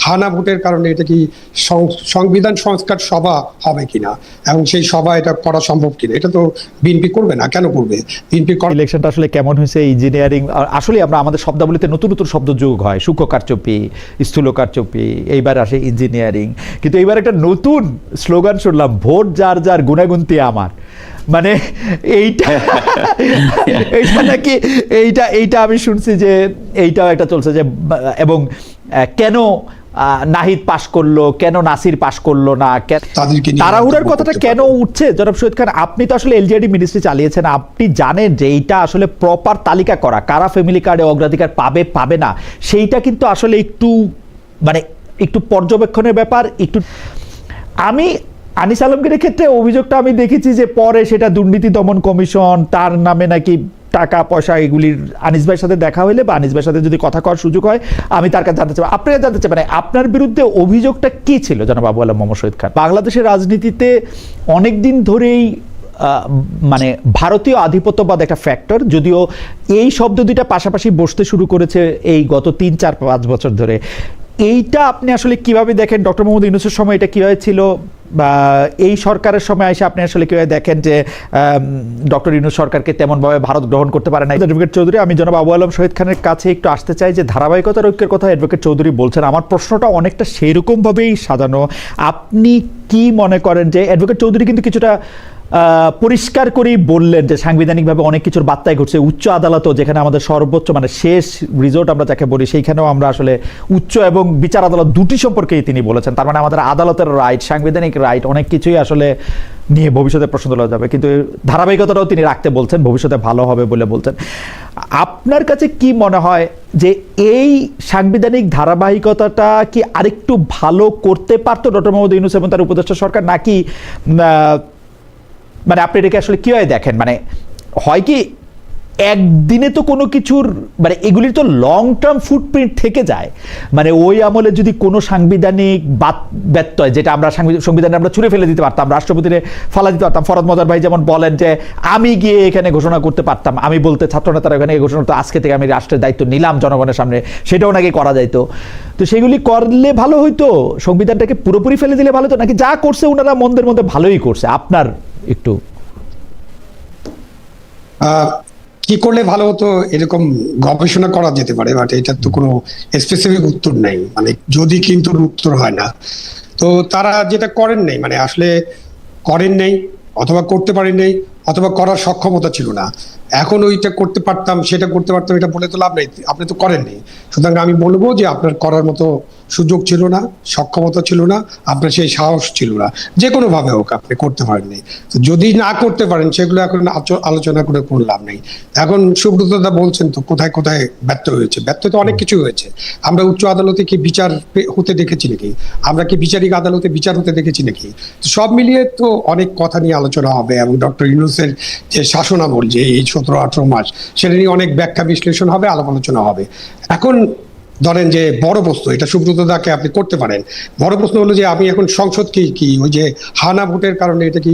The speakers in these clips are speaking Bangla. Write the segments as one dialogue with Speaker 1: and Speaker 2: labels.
Speaker 1: হানা ভোটের কারণে এটা কি সংবিধান সংস্কার সভা হবে কিনা এবং সেই সভা এটা করা সম্ভব কিনা, এটা তো বিএনপি করবে না। কেন করবে বিএনপি?
Speaker 2: ইলেকশনটা আসলে কেমন হয়েছে, ইঞ্জিনিয়ারিং, আসলে আমরা আমাদের শব্দাবলিতে নতুন নতুন শব্দ যোগ হয়, সূক্ষ্ম কারচুপি, স্থূল কারচুপি, এইবার আসে ইঞ্জিনিয়ারিং। কিন্তু এইবার একটা নতুন স্লোগান শুনলাম, ভোট যার যার গুণাগুন্তি আমার। মানে এইটা এইটা নাকি এইটা আমি শুনছি যে এইটাও একটা চলছে যে, এবং কেন নাহিদ পাশ করলো, কেন নাসির পাশ করলো না, তাড়াহুড়ার কথাটা কেন উঠছে? জনাব শহীদ খান, আপনি তো আসলে এলজিআরডি মিনিস্ট্রি চালিয়েছেন, আপনি জানেন যে এইটা আসলে প্রপার তালিকা করা, কারা ফ্যামিলি কার্ডে অগ্রাধিকার পাবে পাবে না, সেইটা কিন্তু আসলে একটু মানে একটু পর্যবেক্ষণের ব্যাপার। একটু আমি আনিস আলমগীরের ক্ষেত্রে অভিযোগটা আমি দেখেছি যে পরে সেটা দুর্নীতি দমন কমিশন, তার নামে নাকি টাকা পয়সা, এগুলির আনিস ভাইয়ের সাথে দেখা হইলে বা আনিস ভাইয়ের সাথে যদি কথা কওয়ার সুযোগ হয় আমি তার কাছে জানতে চাই, আপনারা জানতে চাই মানে আপনার বিরুদ্ধে অভিযোগটা কি ছিল জনাব আবু আলম মোহাম্মদ শহীদ খান? বাংলাদেশের রাজনীতিতে অনেক দিন ধরেই মানে ভারতীয় আধিপত্যবাদ একটা ফ্যাক্টর, যদিও এই শব্দ দুইটা পাশাপাশি বসতে শুরু করেছে এই গত 3-4-5 বছর ধরে। এইটা আপনি আসলে কিভাবে দেখেন? ডক্টর মোহাম্মদ ইউনূসের সময় এটা কিভাবে ছিল, বা এই সরকারের সময় এসে আপনি আসলে কিভাবে দেখেন যে ডক্টর ইউনূস সরকারকে তেমনভাবে ভারত গ্রহণ করতে পারে না? অ্যাডভোকেট চৌধুরী, আমি জনাব আবু আলম শহীদ খানের কাছে একটু আসতে চাই যে ধারাবাহিকতার ঐক্যের কথা অ্যাডভোকেট চৌধুরী বলছেন, আমার প্রশ্নটা অনেকটা সেইরকমভাবেই সাজানো। আপনি কি মনে করেন যে অ্যাডভোকেট চৌধুরী কিন্তু কিছুটা পরিষ্কার করেই বললেন যে সাংবিধানিকভাবে অনেক কিছুর বার্তায় ঘটছে, উচ্চ আদালতও যেখানে আমাদের সর্বোচ্চ মানে শেষ রিজোর্ট আমরা যাকে বলি, সেইখানেও আমরা আসলে উচ্চ এবং বিচার আদালত দুটি সম্পর্কেই তিনি বলেছেন। তার মানে আমাদের আদালতের রাইট, সাংবিধানিক রাইট, অনেক কিছুই আসলে নিয়ে ভবিষ্যতে প্রশ্ন তোলা যাবে, কিন্তু ধারাবাহিকতাটাও তিনি রাখতে বলছেন, ভবিষ্যতে ভালো হবে বলে বলছেন। আপনার কাছে কি মনে হয় যে এই সাংবিধানিক ধারাবাহিকতাটা কি আরেকটু ভালো করতে পারতো ডক্টর মোহাম্মদ ইউনূস এবং তার উপদেষ্টা সরকার, নাকি মানে আপনি এটাকে আসলে কিভাবে দেখেন? মানে হয় কি একদিনে তো কোনো কিছুর মানে এগুলির তো লং টার্ম ফুটপ্রিন্ট থেকে যায়, মানে ওই আমলে যদি কোনো সাংবিধানিক ব্যত্যয়, যেটা আমরা সংবিধানে আমরা ছুঁড়ে ফেলে দিতে পারতাম, রাষ্ট্রপতিরে ফালা দিতে পারতাম, ফরহাদ মজার ভাই যেমন বলেন যে আমি গিয়ে এখানে ঘোষণা করতে পারতাম, আমি বলতে ছাত্রনেতারা এখানে ঘোষণা করতো আজকে থেকে আমি রাষ্ট্রের দায়িত্ব নিলাম জনগণের সামনে, সেটাও নাকি করা যাইতো। তো সেগুলি করলে ভালো হইতো, সংবিধানটাকে পুরোপুরি ফেলে দিলে ভালো হতো, নাকি যা করছে ওনারা মন্দের মধ্যে ভালোই করছে? আপনার একটু
Speaker 1: কি করলে ভালো হতো এরকম গবেষণা করা যেতে পারে, বাট এটার তো কোনো স্পেসিফিক উত্তর নাই, মানে যদি কিন্তু উত্তর হয় না। তো তারা যেটা করেন নাই, মানে আসলে করেন নাই, অথবা করতে পারেন নাই, অথবা করার সক্ষমতা ছিল না। এখন ওইটা করতে পারতাম, সেটা করতে পারতাম, এটা বলে তো লাভ নেই, আপনি তো করেননি। সুতরাং আমি বলবো যে আপনার করার মতো সুযোগ ছিল না, সক্ষমতা ছিল না, আপনার সেই সাহস ছিল না, যে কোনো ভাবে হোক আপনি করতে পারেননি। তো যদি না করতে পারেন সেগুলো এখন আলোচনা করে কোনো লাভ নেই। এখন সুব্রতদা বলছেন তো কোথায় কোথায় ব্যর্থ হয়েছে, ব্যর্থ তো অনেক কিছু হয়েছে। আমরা উচ্চ আদালতে কি বিচার হতে দেখেছি নাকি? আমরা কি বিচারিক আদালতে বিচার হতে দেখেছি নাকি? সব মিলিয়ে তো অনেক কথা নিয়ে আলোচনা হবে, এবং ডক্টর ইউনূসের যে শাসনামল, যে এই 17-18 মাস, সেটা নিয়ে অনেক ব্যাখ্যা বিশ্লেষণ হবে, আলাপ আলোচনা হবে। এখন ধরেন যে বড় প্রশ্ন, এটা সুব্রতদাকে আপনি করতে পারেন, বড় প্রশ্ন হলো যে আমি এখন সংসদ কি ওই যে হানা ভোটের কারণে এটা কি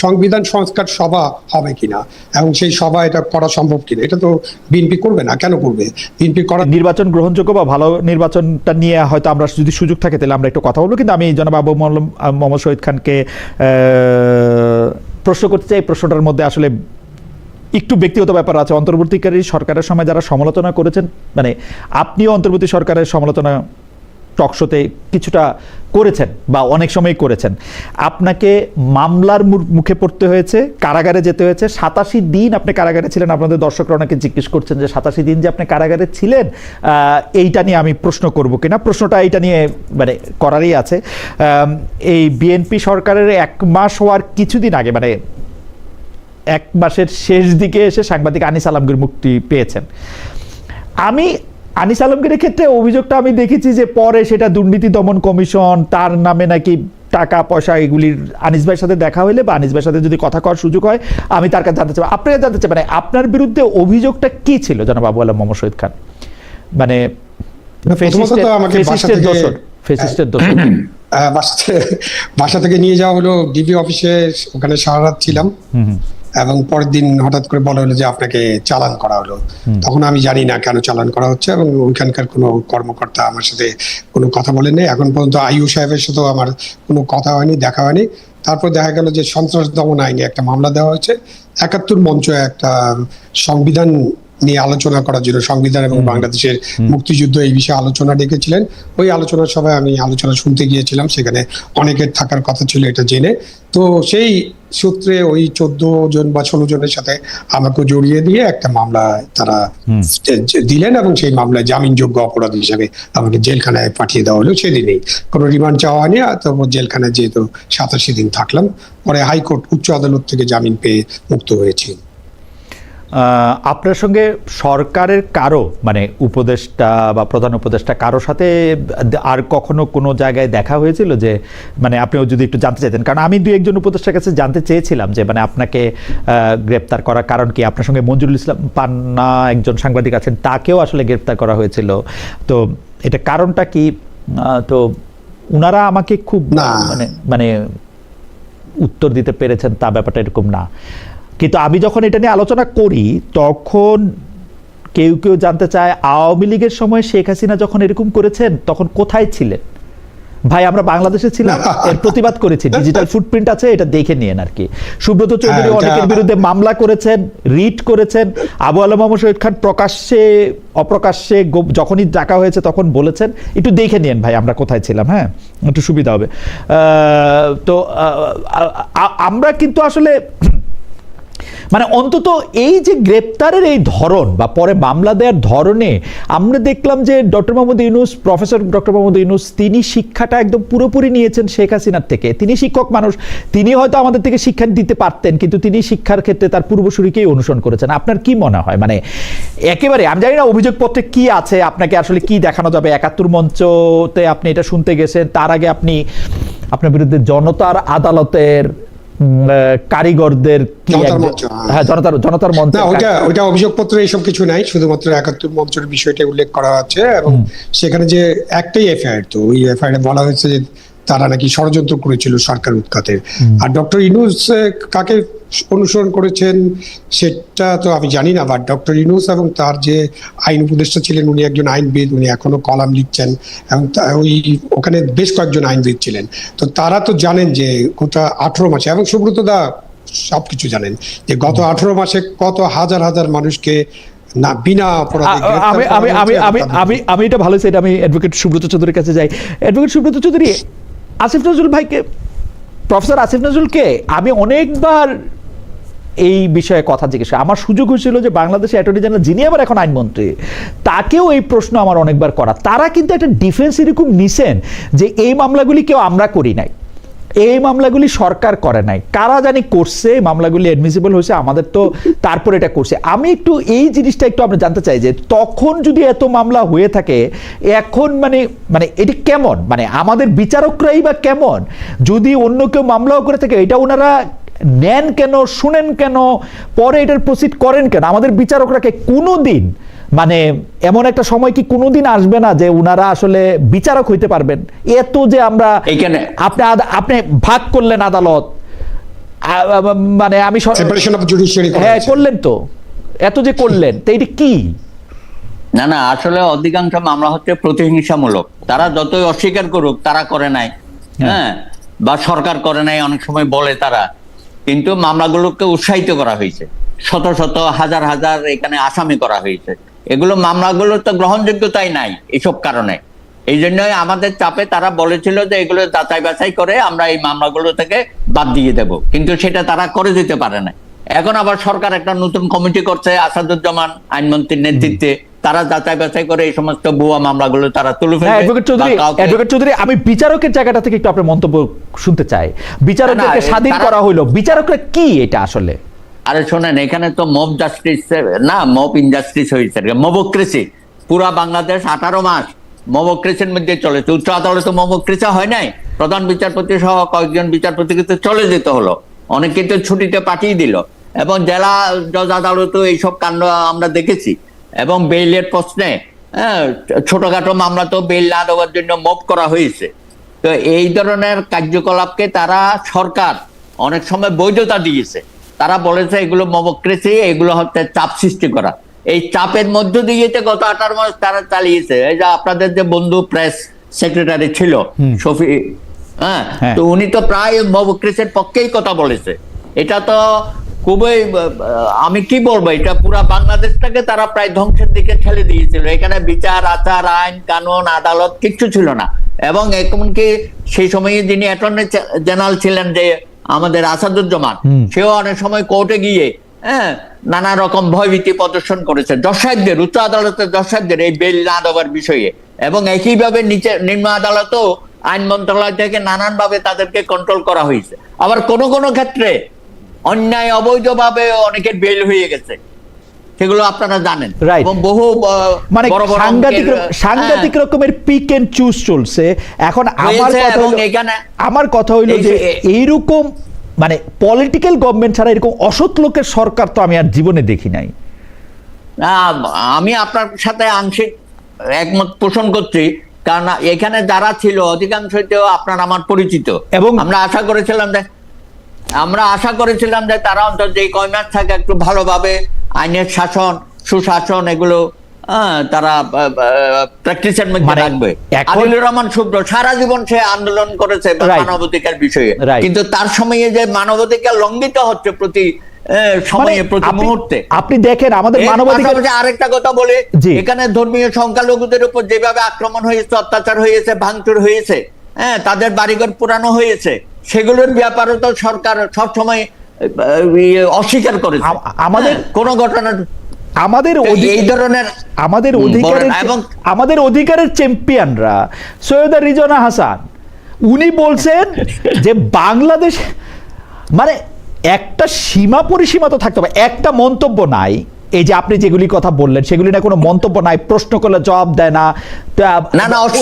Speaker 1: সংবিধান সংস্কার সভা হবে কিনা এবং সেই সভা এটা করা সম্ভব কিনা, এটা তো বিএনপি করবে না। কেন করবে বিএনপি? করা
Speaker 2: নির্বাচন গ্রহণযোগ্য বা ভালো নির্বাচনটা নিয়ে হয়তো আমরা যদি সুযোগ থাকে তাহলে আমরা একটু কথা বলবো, কিন্তু আমি জনাব আবু মোহাম্মদ শহীদ খানকে প্রশ্ন করতে চাই। প্রশ্নটার মধ্যে আসলে একটু ব্যক্তিগত ব্যাপার আছে। অন্তর্বর্তীকারী সরকারের সময় যারা সমালোচনা করেছেন, মানে আপনিও অন্তর্বর্তী সরকারের সমালোচনা টকশোতে কিছুটা করেছেন বা অনেক সময় করেছেন, আপনাকে মামলার মুখে পড়তে হয়েছে, কারাগারে যেতে হয়েছে, 87 দিন আপনি কারাগারে ছিলেন। আপনাদের দর্শকরা অনেকে জিজ্ঞেস করছেন যে 87 দিন যে আপনি কারাগারে ছিলেন, এইটা নিয়ে আমি প্রশ্ন করব কিনা। প্রশ্নটা এইটা নিয়ে মানে করারই আছে। এই বিএনপি সরকারের 1 মাস হওয়ার কিছুদিন আগে, মানে 1 মাসের শেষ দিকে এসে সাংবাদিক আনিস আলমগীর মুক্তি পেয়েছেন। আমি আনিস আলমগীরের ক্ষেত্রে অভিযোগটা আমি দেখেছি যে পরে সেটা দুর্নীতি দমন কমিশন, তার নামে নাকি টাকা পয়সা, এগুলির আনিস ভাইয়ের সাথে দেখা হইলে বা আনিস ভাইয়ের সাথে যদি কথা কওয়ার সুযোগ হয় আমি তার কাছে জানতে চাই, আপনারা জানতে চাই মানে আপনার বিরুদ্ধে অভিযোগটা কি ছিল জনাব আবু আলম মোহাম্মদ শহীদ খান? মানে ফেসিস্টের দোষর
Speaker 1: বাসা থেকে নিয়ে যাওয়া হলো ডিবি অফিসে, ওখানে সারা রাত ছিলাম। এবং পরের দিন হঠাৎ করে বলা হলো যে আপনাকে চালান করা হলো। তখন আমি জানি না কেন চালান করা হচ্ছে, এবং ওইখানকার কোনো কর্মকর্তা আমার সাথে কোনো কথা বলেনি। এখন পর্যন্ত আইইউ সাহেবের সাথেও আমার কোনো কথা হয়নি, দেখা হয়নি। তারপর দেখা গেল যে সন্ত্রাস দমন আইনে একটা মামলা দেওয়া হয়েছে। ৭১ মঞ্চ একটা সংবিধান নিয়ে আলোচনা করার জন্য, সংবিধান এবং বাংলাদেশের মুক্তিযুদ্ধ এই বিষয়ে আলোচনা ডেকেছিলেন। ওই আলোচনার সভায় আমি আলোচনা শুনতে গিয়েছিলাম, সেখানে অনেকের থাকার কথা ছিল এটা জেনে। তো সেই সূত্রে ওই 14 জন বা 16 জনের সাথে আমাকে জড়িয়ে দিয়ে একটা মামলা তারা দিলেন, এবং সেই মামলায় জামিনযোগ্য অপরাধ হিসেবে আমাকে জেলখানায় পাঠিয়ে দেওয়া হলো। সেদিনেই কোনো রিমান্ড চাওয়া হয়নি। তারপর জেলখানায় যেহেতু 87 দিন থাকলাম, পরে হাইকোর্ট উচ্চ আদালত থেকে জামিন পেয়ে মুক্ত হয়েছি।
Speaker 2: আপনার সঙ্গে সরকারের কারো মানে উপদেষ্টা বা প্রধান উপদেষ্টা কারো সাথে আর কখনো কোনো জায়গায় দেখা হয়েছিল যে মানে আপনিও যদি একটু জানতে চাইতেন, কারণ আমি 2-1 উপদেষ্টার কাছে জানতে চেয়েছিলাম যে মানে আপনাকে গ্রেপ্তার করার কারণ কি। আপনার সঙ্গে মঞ্জুরুল ইসলাম পান্না একজন সাংবাদিক আছেন, তাকেও আসলে গ্রেপ্তার করা হয়েছিল, তো এটা কারণটা কি? তো উনারা আমাকে খুব মানে উত্তর দিতে পেরেছেন তা ব্যাপারটা এরকম না। কিন্তু আমি যখন এটা নিয়ে আলোচনা করি তখন কেউ কেউ জানতে চায় আওয়ামী লীগের সময় শেখ হাসিনা যখন এরকম করেছেন তখন কোথায় ছিলেন ভাই? আমরা বাংলাদেশে ছিলাম, এর প্রতিবাদ করেছি, ডিজিটাল ফুটপ্রিন্ট আছে, এটা দেখে নিয়েন আর কি। সুব্রত চৌধুরী অনেকের বিরুদ্ধে মামলা করেছেন, রিট করেছেন। আবু আলম মোহাম্মদ শহীদ খান প্রকাশ্যে অপ্রকাশ্যে যখনই ডাকা হয়েছে তখন বলেছেন। একটু দেখে নিয়েন ভাই আমরা কোথায় ছিলাম, হ্যাঁ, একটু সুবিধা হবে। তো আমরা কিন্তু আসলে মানে অন্তত এই যে গ্রেপ্তারের এই ধরন বা পরে মামলা দেওয়ার ধরনে আমরা দেখলাম যে doctor Mohammad Yunus, professor doctor Mohammad Yunus, তিনি শিক্ষাটা একদম পুরোপুরি নিয়েছেন শেখ হাসিনার থেকে। তিনি শিক্ষক মানুষ, তিনি হয়তো আমাদের থেকে শিক্ষা দিতে পারতেন, কিন্তু তিনি শিক্ষার ক্ষেত্রে তার পূর্বসূরিকেই অনুসরণ করেছেন। আপনার কি মনে হয় মানে একেবারে আমি জানি না অভিযোগপত্রে কি আছে, আপনাকে আসলে কি দেখানো যাবে? ৭১ মঞ্চতে আপনি এটা শুনতে গেছেন, তার আগে আপনি আপনার বিরুদ্ধে জনতার আদালতের কারিগরদের কি জনতার মঞ্চ,
Speaker 1: ওইটা অভিযোগপত্রে এসব কিছু নাই, শুধুমাত্র ৭১ মঞ্চের বিষয়টা উল্লেখ করা আছে। এবং সেখানে যে একটাই এফআইআর, তো ওই এফআইআর বলা হয়েছে যে তারা নাকি ষড়যন্ত্র করেছিল সরকার উৎখাতের। আর ডক্টর ইউনূস কাকে অনুসরণ করেছেন সেটা তো আমি জানি না, বাট ডক্টর ইউনূস এবং তার যে আইন উপদেষ্টা ছিলেন উনি একজন আইনবিদ, উনি এখনো কলাম লিখছেন, এবং ওই ওখানে বেশ কয়েকজন আইনবিদ ছিলেন। তো তারা তো জানেন যে গোটা 18 মাসে, এবং সুব্রত দা সবকিছু জানেন যে গত 18 মাসে কত হাজার হাজার মানুষকে না বিনা অপরাধে।
Speaker 2: আমি এটা ভালো, সেটা আমি অ্যাডভোকেট সুব্রত চৌধুরীর কাছে যাই। অ্যাডভোকেট সুব্রত চৌধুরী, আসিফ নজরুল ভাইকে, প্রফেসর আসিফ নজরুলকে আমি অনেকবার এই বিষয়ে কথা জিজ্ঞেস করি। আমার সুযোগ হয়েছিল যে বাংলাদেশের অ্যাটর্নি জেনারেল, যিনি আবার এখন আইনমন্ত্রী, তাকেও এই প্রশ্ন আমার অনেকবার করা। তারা কিন্তু একটা ডিফেন্স এরকম নিছেন যে এই মামলাগুলি কেউ আমরা করি নাই, এই মামলাগুলি সরকার করে নাই, কারা জানি করছে, মামলাগুলি অ্যাডমিসিবল হয়েছে, আমাদের তো তারপর এটা করছে। আমি একটু এই জিনিসটা একটু আমরা জানতে চাই যে তখন যদি এত মামলা হয়ে থাকে এখন মানে এটি কেমন, মানে আমাদের বিচারকরাই বা কেমন? যদি অন্য কেউ মামলাও করে থাকে এটা ওনারা নেন কেন, শুনেন কেন, পরে এটার প্রসিড করেন কেন? আমাদের বিচারকরাকে কোনো দিন মানে এমন একটা সময় কি কোনোদিন আসবে না যে উনারা আসলে বিচারক হইতে পারবেন? এত যে আমরা এখানে আপনি ভাগ করলেন আদালত, মানে আমি হ্যাঁ করলেন, তো এত যে করলেন, তো এটা কি?
Speaker 3: না আসলে অধিকাংশ মামলা হচ্ছে প্রতিহিংসামূলক। তারা যতই অস্বীকার করুক তারা করে নাই, হ্যাঁ, বা সরকার করে নাই অনেক সময় বলে তারা, কিন্তু মামলাগুলোকে উৎসাহিত করা হয়েছে, শত শত হাজার হাজার এখানে আসামি করা হয়েছে। এগুলো মামলাগুলো তো গ্রহণযোগ্যতাই নাই এসব কারণে। এই জন্যই আমাদের চাপে তারা বলেছিল যে এগুলো যাচাই বাছাই করে আমরা এই মামলাগুলো থেকে বাদ দিয়ে দেব, কিন্তু সেটা তারা করে দিতে পারে না। এখন আবার সরকার একটা নতুন কমিটি করছে আসাদুজ্জামান আইনমন্ত্রীর নেতৃত্বে, তারা যাচাই বাছাই করে এই সমস্ত ভুয়া মামলাগুলো তারা তুলে ফেলবে।
Speaker 2: অ্যাডভোকেট চৌধুরী, আমি বিচারকের জায়গাটা থেকে একটু আপনার মন্তব্য শুনতে চাই। বিচারকদেরকে স্বাধীন করা হইলো, বিচারকরা কি এটা আসলে?
Speaker 3: আরে শোনেন, এখানে তো মব জাস্টিস না, মব ইনজাস্টিস হয়েছে, মবক্রেসি। পুরা বাংলাদেশ 18 মাস মবক্রেসির মধ্যে চলেছে। উচ্চ আদালতে মবক্রেসি হয় নাই, প্রধান বিচারপতি সহ কয়েকজন বিচারপতিকে তো চলে যেতে হলো, অনেকে তো ছুটিতে পাঠিয়ে দিল, এবং জেলা জজ আদালতে এইসব কাণ্ড আমরা দেখেছি। এবং বেইলের প্রশ্নে ছোটখাটো মামলা তো বেইল না দেওয়ার জন্য মব করা হয়েছে। তো এই ধরনের কার্যকলাপকে তারা সরকার অনেক সময় বৈধতা দিয়েছে। তারা বলেছে এগুলো মবক্রেসি, এগুলো হচ্ছে চাপ সৃষ্টি করা। এই চাপের মধ্য দিয়ে গত 18 মাস তারা চালিয়েছে। এই যে আপনাদের যে বন্ধু প্রেস সেক্রেটারি ছিল শফি, হ্যাঁ, তো উনি তো প্রায় মবক্রেসির পক্ষেই কথা বলেছে। এটা তো খুবই, আমি কি বলবো, এটা পুরা বাংলাদেশটাকে তারা প্রায় ধ্বংসের দিকে ঠেলে দিয়েছিল। এখানে বিচার আচার আইন কানুন আদালত কিচ্ছু ছিল না। এবং এমনকি সেই সময়ে যিনি অ্যাটর্নি জেনারেল ছিলেন যে আমাদের আসাদুজ্জামান, সেও অনেক সময় কোর্টে গিয়ে নানা রকম ভয়ভীতি প্রদর্শন করেছে জজ সাহেবদের, উচ্চ আদালতের জজ সাহেবদের এই বেল না দেওয়ার বিষয়ে। এবং একইভাবে নিম্ন আদালতও আইন মন্ত্রণালয় থেকে নানান ভাবে তাদেরকে কন্ট্রোল করা হয়েছে। আবার কোন কোন ক্ষেত্রে অন্যায় অবৈধভাবে অনেকের বেল হয়ে গেছে, সেগুলো আপনারা জানেন। এবং বহু
Speaker 2: মানে সাংঘাতিক রকমের পিক এন্ড চুজ চলছে। এখন আমার কথা হইলো যে এইরকম মানে পলিটিক্যাল গভর্নমেন্ট ছাড়া এরকম অসৎ লোকের সরকার তো আমি আর জীবনে দেখি নাই।
Speaker 3: আমি আপনার সাথে আংশিক একমত পোষণ করছি, কারণ এখানে যারা ছিল অধিকাংশই তো আপনার আমার পরিচিত। এবং আমরা আশা করেছিলাম যে তারা অন্তত যে কয় মাস থাকে একটু ভালোভাবে আইনের শাসন সুশাসন এগুলো তারা প্র্যাকটিসের মধ্যে রাখবে। আদিলুর রহমান শুভ্র সারা জীবন সে আন্দোলন করেছে মানবাধিকার বিষয়ে, কিন্তু তার সময়ে যে মানবাধিকার লঙ্ঘিত হচ্ছে প্রতি সময়ে প্রতি মুহূর্তে।
Speaker 2: আপনি দেখেন আমাদের মানবাধিকার।
Speaker 3: আরেকটা কথা বলে, এখানে ধর্মীয় সংখ্যালঘুদের উপর যেভাবে আক্রমণ হয়েছে, অত্যাচার হয়েছে, ভাঙচুর হয়েছে, তাদের বাড়িঘর পোড়ানো হয়েছে, সেগুলোর ব্যাপারে তো সরকার সবসময় অস্বীকার করেছে। আমাদের কোন ঘটনা এই ধরনের
Speaker 2: আমাদের অধিকারের চ্যাম্পিয়নরা সৈয়দা রিজওয়ানা হাসান উনি বলছেন যে বাংলাদেশ মানে একটা সীমা পরিসীমা তো থাকতে হবে, একটা মন্তব্য নাই। এই যে আপনি যেগুলি কথা বললেন সেগুলি না কোনো মন্তব্য নাই, প্রশ্ন করলে জবাব দেয় না,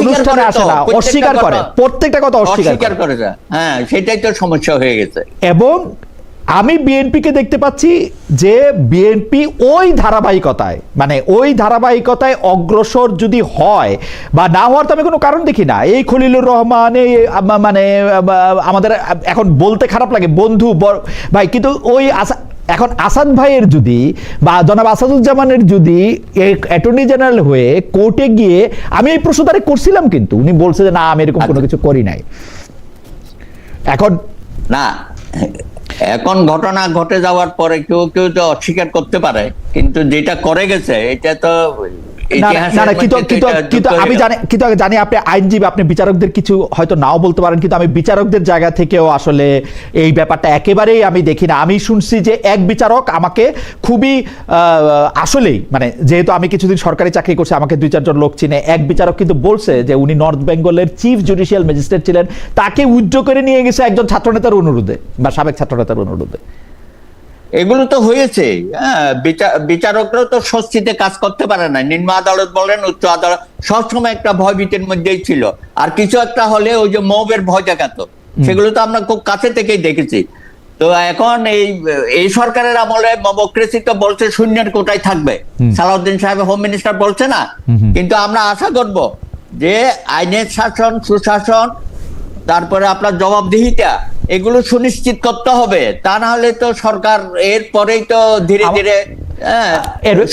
Speaker 2: অনুষ্ঠানে আসে না, অস্বীকার করে, প্রত্যেকটা কথা অস্বীকার করে।
Speaker 3: হ্যাঁ, সেটাই তো সমস্যা হয়ে গেছে।
Speaker 2: এবং আমি বিএনপিকে দেখতে পাচ্ছি যে বিএনপি ওই ধারাবাহিকতায় অগ্রসর যদি হয় বা না হওয়ার তো আমি কোনো কারণ দেখি না। এই খলিলুর রহমান মানে আমাদের এখন বলতে খারাপ লাগে বন্ধু ভাই, কিন্তু ওই এখন আসাদ ভাইয়ের যদি বা জনাব আসাদুজ্জামানের যদি অ্যাটর্নি জেনারেল হয়ে কোর্টে গিয়ে, আমি এই প্রশ্ন তারে করছিলাম কিন্তু উনি বলছে যে না আমি এরকম কোনো কিছু করি নাই।
Speaker 3: এখন ঘটনা ঘটে যাওয়ার পরে কেউ কেউ তো অস্বীকার করতে পারে, কিন্তু যেটা করে গেছে এটা তো
Speaker 2: আমি জানি আপনি আইনজীবী, আপনি বিচারকদের কিছু হয়তো নাও বলতে পারেন, কিন্তু আমি বিচারকদের জায়গা থেকেও আসলে এই ব্যাপারটা একেবারেই আমি দেখি না। আমি শুনছি যে এক বিচারক আমাকে খুবই আসলেই মানে যেহেতু আমি কিছুদিন সরকারি চাকরি করছি আমাকে 2-4 জন লোক চিনে, এক বিচারক কিন্তু বলছে যে উনি নর্থ বেঙ্গলের চিফ জুডিশিয়াল ম্যাজিস্ট্রেট ছিলেন, তাকে উইথড্র করে নিয়ে গেছে একজন ছাত্রনেতার অনুরোধে বা সাবেক ছাত্রনেতার অনুরোধে।
Speaker 3: এগুলো তো হয়েছে। বিচারকরা তো স্বস্তিতে কাজ করতে পারে না। নিম্ন আদালত বলেন উচ্চ আদালত সবসময় একটা ভয়ভীতির মধ্যেই ছিল। আর কিছু একটা হলে ওই যে মবের ভয় দেখাতো, সেগুলো তো আমরা খুব কাছে থেকেই দেখেছি। তো এখন এই সরকারের আমলে মবক্রেসি তো বলছে শূন্যের কোটায় থাকবে, সালাউদ্দিন সাহেব হোম মিনিস্টার বলছে না, কিন্তু আমরা আশা করব যে আইনের শাসন সুশাসন তারপরে আপনার জবাবদিহিতা এগুলো সুনিশ্চিত করতে হবে। তা না হলে তো সরকার এর পরেই তো ধীরে ধীরে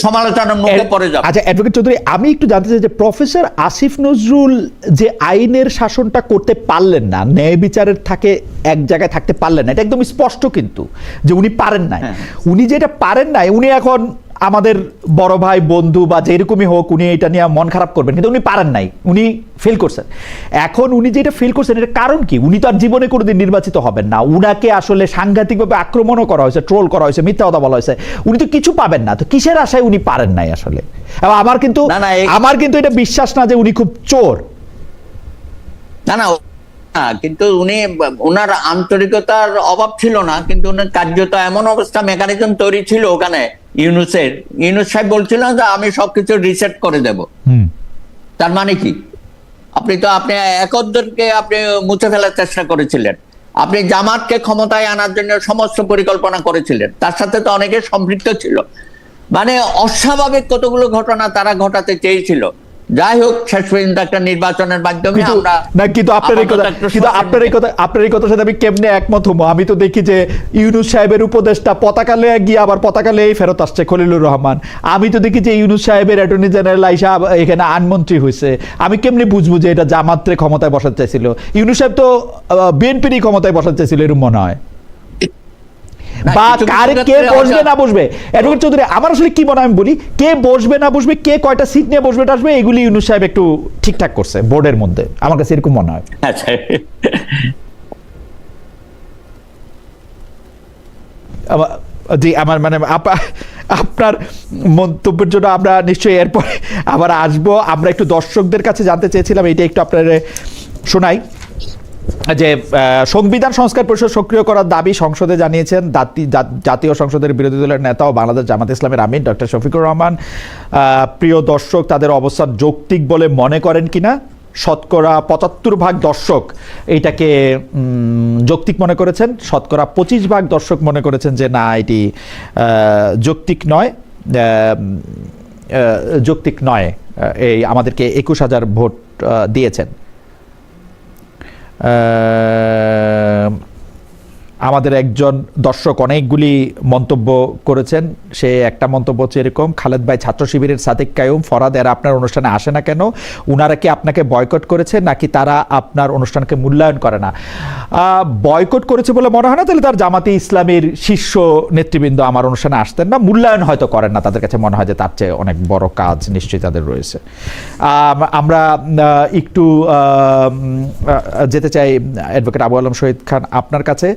Speaker 3: সমালোচনার মুখে পড়ে যাবে।
Speaker 2: আচ্ছা অ্যাডভোকেট চৌধুরী, আমি একটু জানতে চাই যে প্রফেসর আসিফ নজরুল যে আইনের শাসনটা করতে পারলেন না, ন্যায় বিচারের থাকে এক জায়গায় থাকতে পারলেন না, এটা একদম স্পষ্ট কিন্তু যে উনি পারেন নাই। উনি যেটা পারেন নাই, উনি এখন আমাদের বড় ভাই বন্ধু বা যেরকমই হোক উনি এটা নিয়ে মন খারাপ করবেন, কিন্তু উনি পারেন নাই, উনি ফেল করছেন। এখন উনি যেটা ফেল করছেন এটার কারণ কি? উনি তো আর জীবনে কোনোদিন নির্বাচিত হবেন না, উনাকে আসলে সাংঘাতিকভাবে আক্রমণও করা হয়েছে, ট্রোল করা হয়েছে, মিথ্যা কথা বলা হয়েছে, উনি তো কিছু পাবেন না, তো কিসের আশায় উনি পারেন নাই আসলে? আমার কিন্তু এটা বিশ্বাস না যে উনি খুব চোর।
Speaker 3: না কিন্তু উনার আন্তরিকতার অভাব ছিল না, কিন্তু উনার কার্যত এমন অবস্থা মেকানিজম তৈরি ছিল ওখানে। ইউনূস সাহেব বলছিলেন যে আমি সবকিছু রিসেট করে দেব। তার মানে কি? আপনি একদরকে আপনি মুছে ফেলার চেষ্টা করেছিলেন, আপনি জামাতকে ক্ষমতায় আনার জন্য সমস্ত পরিকল্পনা করেছিলেন, তার সাথে তো অনেকে সম্পৃক্ত ছিল। মানে অস্বাভাবিক কতগুলো ঘটনা তারা ঘটাতে চেয়েছিল। যাই হোক, শেষ পর্যন্ত একটা নির্বাচনের মাধ্যমে আমরা
Speaker 2: কিন্তু আপনার এই কথার সাথে আমি কেমনে একমত হবো? আমি তো দেখি যে ইউনূস সাহেবের উপদেষ্টা পতাকা লয়ে গিয়ে আবার পতাকা লয়েই ফেরত আসছে, খলিলুর রহমান। আমি তো দেখি যে ইউনূস সাহেবের অ্যাটর্নি জেনারেল আইসা এখানে আইনমন্ত্রী হয়েছে। আমি কেমনে বুঝবো যে এটা জামাতরে ক্ষমতায় বসাতে চাইছিল? ইউনূস সাহেব তো বিএনপিরই ক্ষমতায় বসাতে চাইছিল, এরকম মনে হয়। বা কে বসবে না বসবে, অ্যাডভোকেট চৌধুরী, আমার আসলে কি মনে হয় আমি বলি, কে বসবে না বসবে, কে কয়টা সিট নিয়ে বসবে আসবে, এগুলি ইউনূস সাহেব একটু ঠিকঠাক করছে বোর্ডের মধ্যে, আমার কাছে এরকম মনে হয়।
Speaker 3: আচ্ছা,
Speaker 2: জি, আমার মানে আপনার মন্তব্যের জন্য আমরা নিশ্চয়ই এরপরে আবার আসবো। আমরা একটু দর্শকদের কাছে জানতে চেয়েছিলাম, এটা একটু আপনার শোনাই, যে সংবিধান সংস্কার পরিষদ সক্রিয় করার দাবি সংসদে জানিয়েছেন জাতীয় সংসদের বিরোধী দলের নেতা ও বাংলাদেশ জামাত ইসলামের আমির ডক্টর শফিকুর রহমান। প্রিয় দর্শক, তাদের অবস্থান যৌক্তিক বলে মনে করেন কিনা? শতকরা ৭৫% দর্শক এইটাকে যৌক্তিক মনে করেছেন, শতকরা ২৫% দর্শক মনে করেছেন যে না, এটি যৌক্তিক নয়, যৌক্তিক নয়। এই আমাদেরকে ২১,০০০ ভোট দিয়েছেন। আমাদের একজন দর্শক অনেকগুলি মন্তব্য করেছেন। সে একটা মন্তব্য হচ্ছে এরকম: খালেদ ভাই, ছাত্র শিবিরের সাদিক কায়ুম, ফরাদ এরা আপনার অনুষ্ঠানে আসে না কেন? উনারা কি আপনাকে বয়কট করেছে নাকি তারা আপনার অনুষ্ঠানকে মূল্যায়ন করে না? বয়কট করেছে বলে মনে হয় না, তাহলে তার জামাতে ইসলামের শীর্ষ নেতৃবৃন্দ আমার অনুষ্ঠানে আসতেন না। মূল্যায়ন হয়তো করেন না, তাদের কাছে মনে হয় যে তার চেয়ে অনেক বড় কাজ নিশ্চয়ই তাদের রয়েছে। আমরা একটু যেতে চাই অ্যাডভোকেট আবু আলম শহীদ খান আপনার কাছে,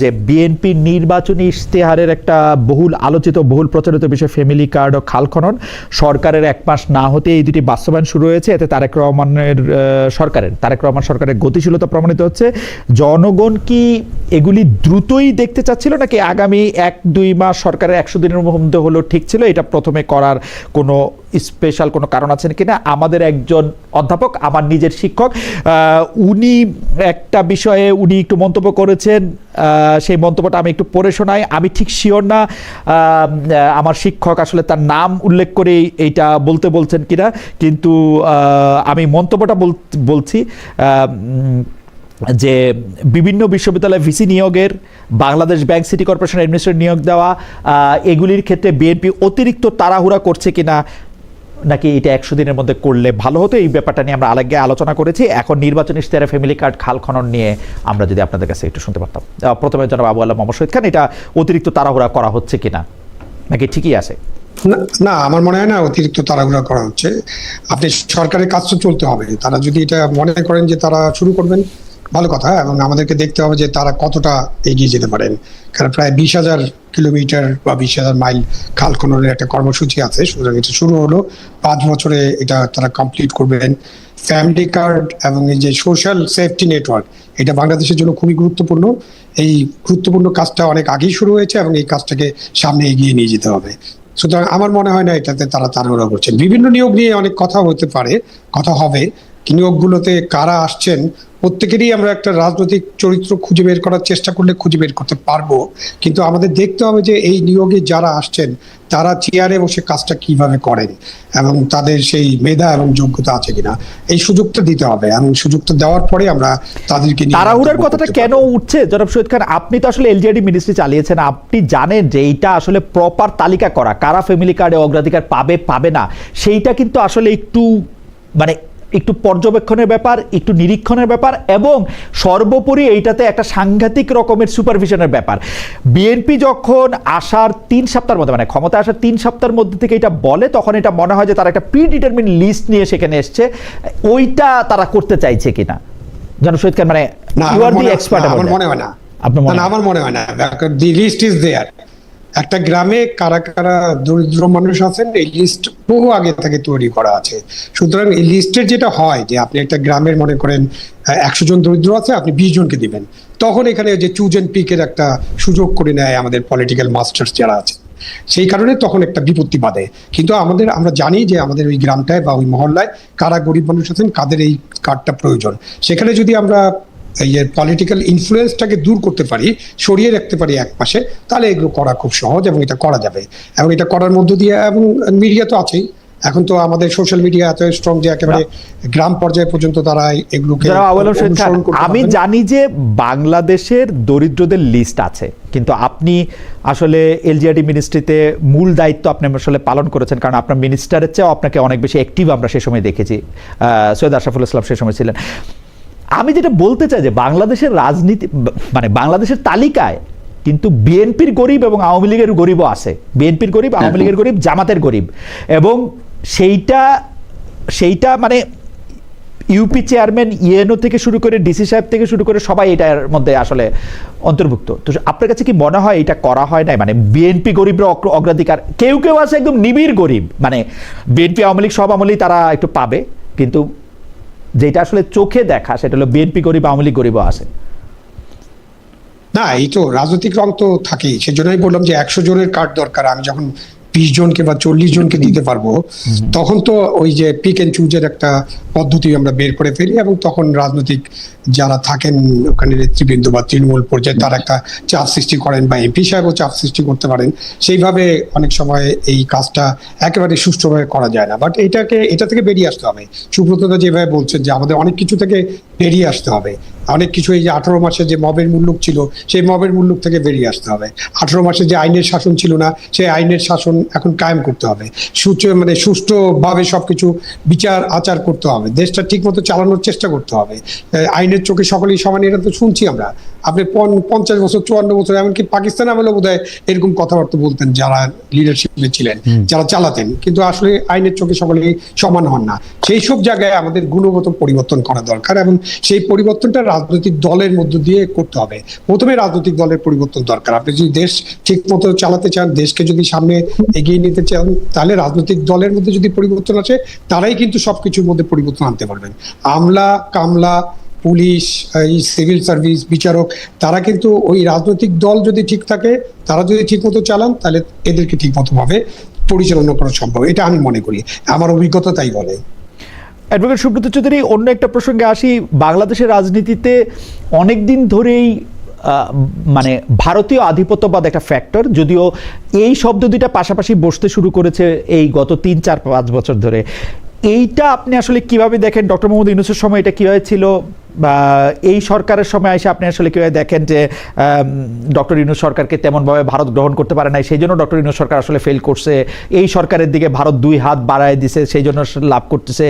Speaker 2: যে বিএনপি নির্বাচনী ইশতেহারের একটা বহুল আলোচিত বহুল প্রচারিত বিষয় ফ্যামিলি কার্ড ও খাল খনন, সরকারের ১ মাস না হতে এই দুটি বাস্তবায়ন শুরু হয়েছে। এতে তারেক রহমান সরকারের গতিশীলতা প্রমাণিত হচ্ছে। জনগণ কি এগুলি দ্রুতই দেখতে চাচ্ছিল নাকি আগামী ১-২ মাস সরকারের ১০০ দিনের মধ্যে হলো ঠিক ছিল? এটা প্রথমে করার কোনো স্পেশাল কোনো কারণ আছে কিনা? আমাদের একজন অধ্যাপক, আমার নিজের শিক্ষক, উনি একটা বিষয়ে উনি একটু মন্তব্য করেছেন, সেই মন্তব্যটা আমি একটু পড়ে শোনাই। আমি ঠিক শিওর না আমার শিক্ষক আসলে তার নাম উল্লেখ করে এইটা বলতে বলছেন কিনা, কিন্তু আমি মন্তব্যটা বলছি যে বিভিন্ন বিশ্ববিদ্যালয়ে ভিসি নিয়োগের, Bangladesh bank city corporation administrator নিয়োগ দেওয়া, এগুলির ক্ষেত্রে বিএনপি অতিরিক্ত তাড়াহুড়া করছে কিনা, নাকি এটা ১০০ দিনের মধ্যে করলে ভালো হতো, এই ব্যাপারটা নিয়ে আমরা আগে আলোচনা করেছি। এখন নির্বাচনী ইশতেহারে ফ্যামিলি কার্ড খাল খনন নিয়ে আমরা যদি আপনাদের কাছে একটু শুনতে পারতাম। প্রথমে জনাব আবু আলম শহীদ খান, এটা অতিরিক্ত তাড়াহুড়া করা হচ্ছে কিনা নাকি ঠিকই আছে?
Speaker 1: না, আমার মনে হয় না অতিরিক্ত তাড়াহুড়া করা হচ্ছে। আপনি সরকারের কাজ তো চলতে হবে, তারা যদি এটা মনে করেন যে তারা শুরু করবেন, ভালো কথা, এবং আমাদেরকে দেখতে হবে যে তারা কতটা এগিয়ে যেতে পারেন। কারণ প্রায় ২০,০০০ কিলোমিটার বা ২০,০০০ মাইল খাল খননের একটা কর্মসূচি আছে, সুতরাং এটা শুরু হলো, ৫ বছরে এটা তারা কমপ্লিট করবেন। ফ্যামিলি কার্ড এবং এই যে সোশ্যাল সেফটি নেটওয়ার্ক, এটা বাংলাদেশের জন্য খুবই গুরুত্বপূর্ণ। এই গুরুত্বপূর্ণ কাজটা অনেক আগেই শুরু হয়েছে এবং এই কাজটাকে সামনে এগিয়ে নিয়ে যেতে হবে। সুতরাং আমার মনে হয় না এটাতে তারা তাড়াহুড়া করছেন। বিভিন্ন নিয়োগ নিয়ে অনেক কথা হতে পারে, কথা হবে, নিয়োগগুলোতে কারা আসছেন প্রত্যেকেরই আমরা একটা রাজনৈতিক চরিত্র খুঁজে বের করার চেষ্টা করলে খুঁজে বের করতে পারবো, কিন্তু আমাদের দেখতে হবে যে এই নিয়োগে যারা আসছেন তারা চেয়ারে বসে কাজটা কিভাবে করেন এবং তাদের সেই মেধা এবং যোগ্যতা আছে কিনা, এই সুযোগটা দিতে হবে। এবং সুযোগটা দেওয়ার পরে আমরা তাদেরকে
Speaker 2: তাড়াহুড়ার কথাটা কেন উঠছে জনাব শহীদ খান? আপনি তো আসলে এলজিআরডি মিনিস্ট্রি চালিয়েছেন, আপনি জানেন যে এইটা আসলে প্রপার তালিকা করা, কারা ফ্যামিলি কার্ডে অগ্রাধিকার পাবে পাবে না, সেইটা কিন্তু আসলে একটু পর্যবেক্ষণের ব্যাপার, একটু নিরীক্ষণের ব্যাপার, এবং সর্বোপরি এইটাতে একটা সাংঘাতিক রকমের সুপারভিশনের ব্যাপার। বিএনপি যখন আসার ৩ সপ্তাহের মধ্যে, মানে ক্ষমতা আসার ৩ সপ্তাহের মধ্যে থেকে এটা বলে, তখন এটা মনে হয় যে তারা একটা প্রি ডিটারমিন লিস্ট নিয়ে সেখানে এসছে। ওইটা তারা করতে চাইছে কিনা জনাব শহীদ খান? মানে ইউ আর দি এক্সপার্ট।
Speaker 1: আমার মনে হয় না, আমার মনে হয় না। The list is there. একটা গ্রামে কারা কারা দরিদ্র মানুষ আছেন, এই লিস্ট বহু আগে থেকে তৈরি করা আছে। সুতরাং এই লিস্টের যেটা হয় যে আপনি একটা গ্রামের মনে করেন ১০০ জন দরিদ্র আছে, আপনি ২০ জনকে দিবেন, তখন এখানে যে চুজ এন্ড পিকের একটা সুযোগ করে নেয় আমাদের পলিটিক্যাল মাস্টার্স যারা আছে, সেই কারণে তখন একটা বিপত্তি বাধে। কিন্তু আমরা জানি যে আমাদের ওই গ্রামটায় বা ওই মহল্লায় কারা গরিব মানুষ আছেন, কাদের এই কার্ডটা প্রয়োজন। সেখানে যদি আমরা এই পলিটিক্যাল ইনফ্লুয়েন্সটাকে দূর করতে পারি, সরিয়ে রাখতে পারি এক পাশে, তাহলে এগুলো করা খুব সহজ এবং এটা করা যাবে। এবং এটা করার মধ্য দিয়ে, এবং মিডিয়া তো আছেই, এখন তো আমাদের সোশ্যাল মিডিয়া এত স্ট্রং যে একেবারে গ্রাম পর্যায়ে পর্যন্ত তারা এগুলোকে
Speaker 2: জনাব আবুল হোসেন খান,
Speaker 1: অনুসরণ করতে
Speaker 2: আমি
Speaker 1: পারবেন।
Speaker 2: জানি যে বাংলাদেশের দরিদ্রদের লিস্ট আছে, কিন্তু আপনি আসলে এলজিআরডি মিনিস্ট্রিতে মূল দায়িত্ব আপনি আসলে পালন করেছেন, কারণ আপনার মিনিস্টারের চেয়েও আপনাকে অনেক বেশি অ্যাক্টিভ আমরা সেই সময় দেখেছি। সৈয়দ আশরাফুল ইসলাম সেই সময় ছিলেন। আমি যেটা বলতে চাই যে বাংলাদেশের রাজনীতি, মানে বাংলাদেশের তালিকায় কিন্তু বিএনপির গরিব এবং আওয়ামী লীগের গরিবও আছে। বিএনপির গরিব, আওয়ামী লীগের গরিব, জামাতের গরিব, এবং সেইটা মানে ইউপি চেয়ারম্যান ইএনও থেকে শুরু করে ডিসি সাহেব থেকে শুরু করে সবাই এটার মধ্যে আসলে অন্তর্ভুক্ত। তো আপনার কাছে কি মনে হয় এটা করা হয় নাই? মানে বিএনপি গরিবরা অগ্রাধিকার, কেউ কেউ আছে একদম নিবিড় গরিব, মানে বিএনপি আওয়ামী লীগ সব আমলেই তারা একটু পাবে, কিন্তু যেটা আসলে চোখে দেখা সেটা হলো বিএনপি গরিব, আওয়ামী লীগ গরিবও আছে।
Speaker 1: না, এই তো রাজনৈতিক রং তো থাকেই, সেজন্যই বললাম যে 100 জনের কার্ড দরকার। আমি যখন 20 জনকে বা 40 জনকে দিতে পারবো, তখন তো ওই যে পিক এন্ড চুজের একটা পদ্ধতি আমরা বের করে ফেলি, এবং তখন রাজনৈতিক যারা থাকেন ওখানে নেতৃবৃন্দ বা তৃণমূল পর্যায়ে তারা একটা চাপ সৃষ্টি করেন, বা এমপি সাহেবও চাপ সৃষ্টি করতে পারেন। সেইভাবে অনেক সময় এই কাজটা একেবারে সুষ্ঠুভাবে করা যায় না, বাট এটা থেকে বেরিয়ে আসতে হবে। সুব্রতদা যেভাবে বলছেন যে আমাদের অনেক কিছু থেকে বেরিয়ে আসতে হবে, অনেক কিছু, এই যে 18 মাসে যে মবের মুল্লুক ছিল সেই মবের মুল্লুক থেকে বেরিয়ে আসতে হবে। 18 মাসে যে আইনের শাসন ছিল না সেই আইনের শাসন এখন কায়েম করতে হবে। মানে সুষ্ঠুভাবে সবকিছু বিচার আচার করতে হবে, দেশটা ঠিক মতো চালানোর চেষ্টা করতে হবে। আইনের চোখে সকলেই সমান, এটা তো শুনছি আমরা। আপনি 50 বছর 54 বছর, এমনকি পাকিস্তান আমলেও বোধহয় এরকম কথাবার্তা বলতেন যারা লিডারশিপে ছিলেন, যারা চালাতেন, কিন্তু আসলে আইনের চোখে সকলেই সমান হন না। সেই সব জায়গায় আমাদের গুণগত পরিবর্তন করা দরকার, এবং সেই পরিবর্তনটা রাজনৈতিক দলের মধ্য দিয়ে করতে হবে। প্রথমে রাজনৈতিক দলের পরিবর্তন দরকার। আপনি যদি দেশ ঠিক মতো চালাতে চান, দেশকে যদি সামনে এগিয়ে নিতে চান, তাহলে রাজনৈতিক দলের মধ্যে যদি পরিবর্তন আসে, তারাই কিন্তু সবকিছুর মধ্যে পরিবর্তন আনতে পারবেন। আমলা, কামলা, পুলিশ, এই সিভিল সার্ভিস, বিচারক, তারা কিন্তু ওই রাজনৈতিক দল যদি ঠিক থাকে, তারা যদি ঠিক মতো চালান, তাহলে এদেরকে ঠিক মতো ভাবে পরিচালনা করা সম্ভব। এটা আমি মনে করি, আমার অভিজ্ঞতা তাই বলে।
Speaker 2: অ্যাডভোকেট সুব্রত চৌধুরী, অন্য একটা প্রসঙ্গে আসি। বাংলাদেশের রাজনীতিতে অনেক দিন ধরেই মানে ভারতীয় আধিপত্যবাদ একটা ফ্যাক্টর, যদিও এই শব্দ দুইটা পাশাপাশি বসতে শুরু করেছে এই গত 3-4-5 বছর ধরে। এইটা আপনি আসলে কিভাবে দেখেন? ডক্টর মোহাম্মদ ইউনূসের সময় এটা কিভাবে ছিল, বা এই সরকারের সময় এসে আপনি আসলে কিভাবে দেখেন যে ডক্টর ইউনূস সরকারকে তেমনভাবে ভারত গ্রহণ করতে পারে নাই, সেই জন্য ডক্টর ইউনূস সরকার আসলে ফেল করছে, এই সরকারের দিকে ভারত 2 হাত বাড়ায় দিছে, সেই জন্য লাভ করতেছে।